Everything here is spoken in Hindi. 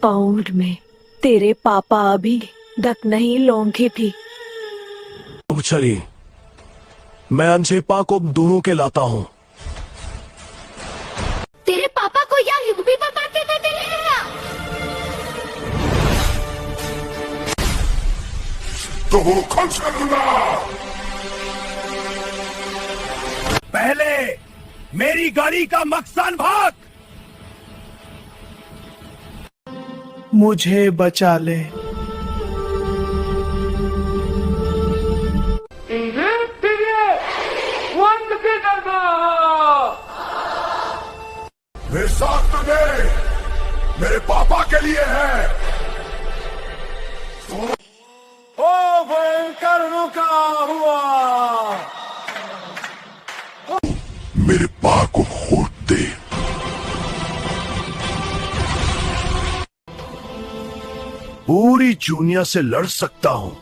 पाउंड में तेरे पापा अभी तक नहीं लौंगे भी। अब चलिए, मैं अंजेपा को दोनों के लाता हूँ। तेरे पापा को यार युग भी बताते थे तेरे क्या? तो वो खुश करूंगा। पहले मेरी गाड़ी का मकसान भाग। मुझे बचा ले। मेरे साथ तो दे, मेरे पापा के लिए है। ओ भयंकर रुका हुआ। मेरे पा को खोद दे। पूरी जूनिया से लड़ सकता हूँ।